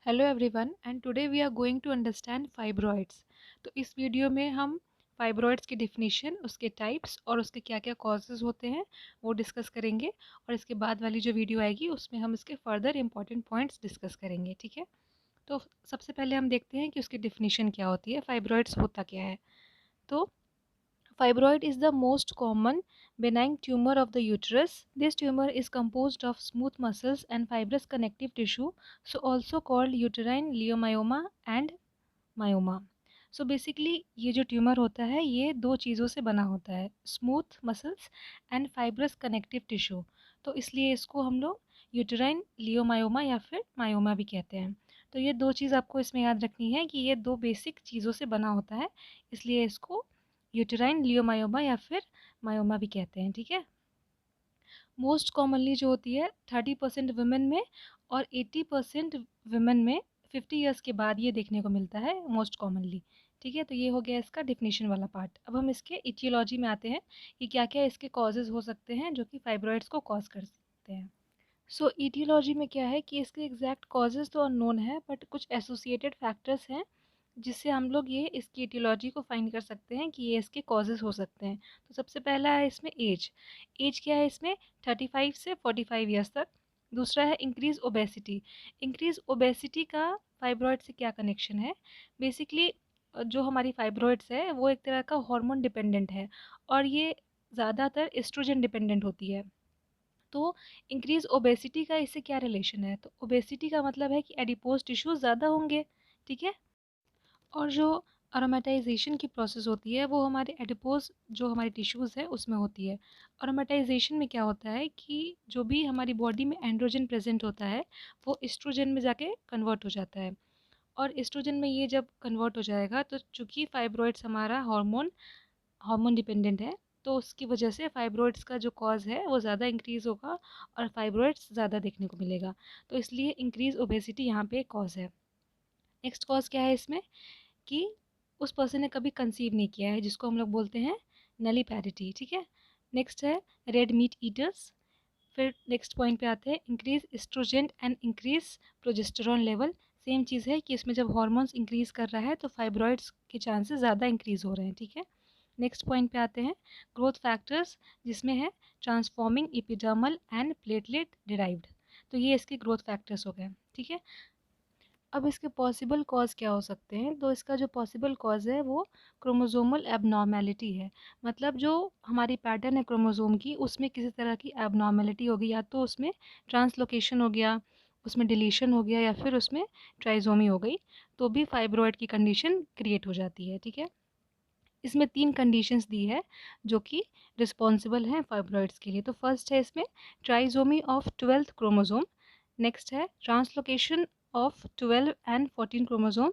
Hello everyone and today we are going to understand fibroids. तो इस video में हम फाइब्रॉइड्स की डिफिनीशन, उसके टाइप्स और उसके क्या क्या कॉजेज़ होते हैं वो डिस्कस करेंगे। और इसके बाद वाली जो वीडियो आएगी उसमें हम इसके फर्दर इंपॉर्टेंट पॉइंट्स डिस्कस करेंगे। ठीक है, तो सबसे पहले हम देखते हैं कि उसकी डिफिनीशन क्या होती है, फाइब्रॉइड्स होता क्या है। तो fibroid is the most common benign tumor of the uterus. This tumor is composed of smooth muscles and fibrous connective tissue, so also called uterine leiomyoma and myoma. So basically ये जो tumour होता है ये दो चीज़ों से बना होता है, smooth muscles and fibrous connective tissue. तो इसलिए इसको हम लोग यूटराइन लियोमायोमा या फिर मायोमा भी कहते हैं। तो ये दो चीज़ आपको इसमें याद रखनी है कि ये दो बेसिक चीज़ों से बना होता है, इसलिए इसको यूटराइन लियोमायोमा या फिर मायोमा भी कहते हैं। ठीक है, मोस्ट कॉमनली जो होती है 30% वुमेन में और 80% वुमेन में 50 ईयर्स के बाद ये देखने को मिलता है मोस्ट कॉमनली। ठीक है, तो ये हो गया इसका डिफिनीशन वाला पार्ट। अब हम इसके इटियोलॉजी में आते हैं कि क्या क्या इसके कॉजेज़ हो सकते हैं जो कि फाइब्रॉइड्स को कॉज कर सकते हैं। सो इटियोलॉजी में क्या है कि इसके एग्जैक्ट कॉजेज़ तो अननोन है, बट कुछ एसोसिएटेड फैक्टर्स हैं जिससे हम लोग ये इसकी इटियोलॉजी को फाइंड कर सकते हैं कि ये इसके कॉजेज़ हो सकते हैं। तो सबसे पहला है इसमें एज। एज क्या है इसमें 35 से 45 ईयर्स तक। दूसरा है इंक्रीज ओबेसिटी। इंक्रीज ओबेसिटी का फाइब्रॉइड से क्या कनेक्शन है? बेसिकली जो हमारी फाइब्रॉइड्स है वो एक तरह का हार्मोन डिपेंडेंट है और ये ज़्यादातर एस्ट्रोजन डिपेंडेंट होती है। तो इंक्रीज ओबेसिटी का इससे क्या रिलेशन है? तो ओबेसिटी का मतलब है कि एडिपोज टिश्यूज ज़्यादा होंगे। ठीक है, और जो अरोमेटाइजेशन की प्रोसेस होती है वो हमारे एडिपोज जो हमारे टिश्यूज़ है उसमें होती है। अरोमेटाइजेशन में क्या होता है कि जो भी हमारी बॉडी में एंड्रोजन प्रेजेंट होता है वो एस्ट्रोजन में जाके कन्वर्ट हो जाता है। और एस्ट्रोजन में ये जब कन्वर्ट हो जाएगा तो चूँकि फाइब्रॉइड्स हमारा हार्मोन हार्मोन डिपेंडेंट है, तो उसकी वजह से फाइब्रॉइड्स का जो कॉज है वो ज़्यादा इंक्रीज़ होगा और फाइब्रॉइड्स ज़्यादा देखने को मिलेगा। तो इसलिए इंक्रीज ओबेसिटी यहाँ पे कॉज है। नेक्स्ट कॉज क्या है इसमें कि उस पर्सन ने कभी कंसीव नहीं किया है, जिसको हम लोग बोलते हैं नलीपैरिटी। ठीक है, नेक्स्ट है रेड मीट ईटर्स। फिर नेक्स्ट पॉइंट पे आते हैं increase estrogen and increase progesterone level. Same चीज़ है कि इसमें जब हॉर्मोन्स इंक्रीज कर रहा है तो फाइब्रॉइड्स के चांसेस ज़्यादा इंक्रीज हो रहे हैं। ठीक है, नेक्स्ट पॉइंट पे आते हैं ग्रोथ फैक्टर्स, जिसमें है transforming epidermal and platelet derived. तो ये इसके ग्रोथ फैक्टर्स हो गए। ठीक है, अब इसके पॉसिबल कॉज क्या हो सकते हैं? तो इसका जो पॉसिबल कॉज है वो क्रोमोसोमल एबनॉर्मेलिटी है। मतलब जो हमारी पैटर्न है क्रोमोसोम की उसमें किसी तरह की एबनॉर्मेलिटी होगी, या तो उसमें ट्रांसलोकेशन हो गया, उसमें डिलीशन हो गया, या फिर उसमें ट्राइजोमी हो गई, तो भी फाइब्रॉइड की कंडीशन क्रिएट हो जाती है। ठीक है, इसमें 3 कंडीशंस दी है जो कि रिस्पॉन्सिबल हैं फाइब्रॉइड्स के लिए। तो फर्स्ट है इसमें trisomy of 12th chromosome. Next है ट्रांसलोकेशन ऑफ 12 एंड 14 क्रोमोसोम।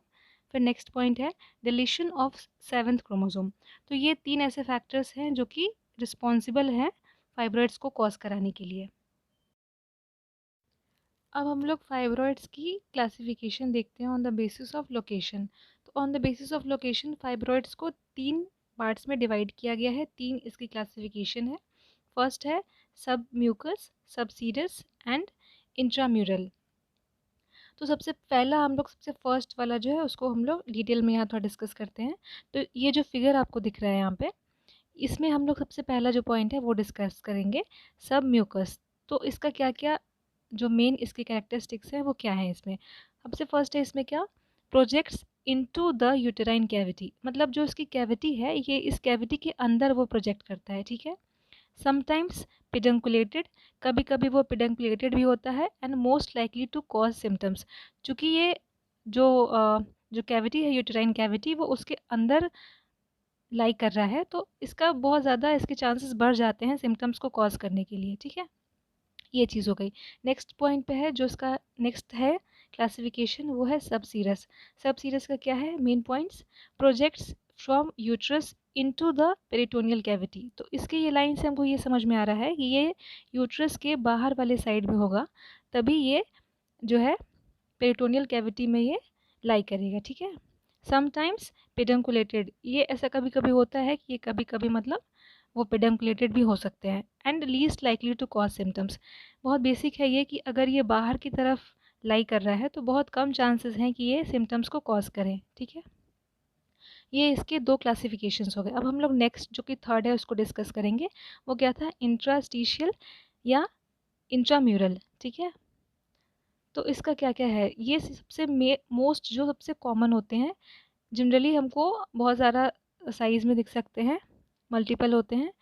फिर नेक्स्ट पॉइंट है डिलीशन ऑफ 7th क्रोमोसोम। तो ये 3 ऐसे फैक्टर्स हैं जो कि रिस्पॉन्सिबल हैं फाइब्रॉइड्स को कॉज कराने के लिए। अब हम लोग फाइब्रॉइड्स की क्लासिफिकेशन देखते हैं on the basis of location. तो on the basis of location fibroids को 3 पार्ट्स में डिवाइड किया गया है, 3 इसकी क्लासिफिकेशन है। फर्स्ट है सब म्यूकस, सब सीरस एंड इंट्राम्यूरल। तो सबसे पहला हम लोग सबसे फर्स्ट वाला जो है उसको हम लोग डिटेल में यहाँ थोड़ा डिस्कस करते हैं। तो ये जो फिगर आपको दिख रहा है यहाँ पे, इसमें हम लोग सबसे पहला जो पॉइंट है वो डिस्कस करेंगे, सब म्यूकस। तो इसका क्या क्या जो मेन इसके कैरेक्टरिस्टिक्स हैं वो क्या है इसमें? सबसे फर्स्ट है इसमें क्या, projects into the uterine cavity. मतलब जो इसकी कैविटी है ये इस कैविटी के अंदर वो प्रोजेक्ट करता है। ठीक है, समटाइम्स पिडंकुलेटेड, कभी कभी वो पिडंकुलेटेड भी होता है, and most likely to cause symptoms. चूँकि ये जो जो कैविटी है यूटेराइन कैविटी वो उसके अंदर लाई कर रहा है, तो इसका बहुत ज़्यादा इसके चांसेस बढ़ जाते हैं सिम्टम्स को कॉज करने के लिए। ठीक है, ये चीज़ हो गई। नेक्स्ट पॉइंट पे है जो इसका नेक्स्ट है क्लासिफिकेशन, वो है सब सीरस। सब सीरस का क्या है main points, projects from uterus into the peritoneal cavity. तो इसके ये लाइन से हमको ये समझ में आ रहा है कि ये यूट्रस के बाहर वाले साइड में होगा, तभी ये जो है पेरिटोनियल कैविटी में ये लाई करेगा। ठीक है, समटाइम्स पेडंकुलेटेड, ये ऐसा कभी कभी होता है कि ये कभी कभी मतलब वो पेडंकुलेटेड भी हो सकते हैं। And least likely to cause symptoms, बहुत बेसिक है ये कि अगर ये बाहर की तरफ लाई कर रहा है तो बहुत कम चांसेस हैं कि ये सिम्टम्स को कॉज करें। ठीक है, ये इसके दो क्लासिफिकेशंस हो गए। अब हम लोग नेक्स्ट जो कि थर्ड है उसको डिस्कस करेंगे। वो क्या था, इंट्रास्टिशियल या इंट्राम्यूरल। ठीक है, तो इसका क्या क्या है, ये सबसे मोस्ट जो सबसे कॉमन होते हैं, जनरली हमको बहुत ज़्यादा साइज़ में दिख सकते हैं, मल्टीपल होते हैं,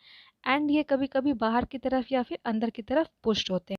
एंड ये कभी कभी बाहर की तरफ या फिर अंदर की तरफ पुश्ड होते हैं।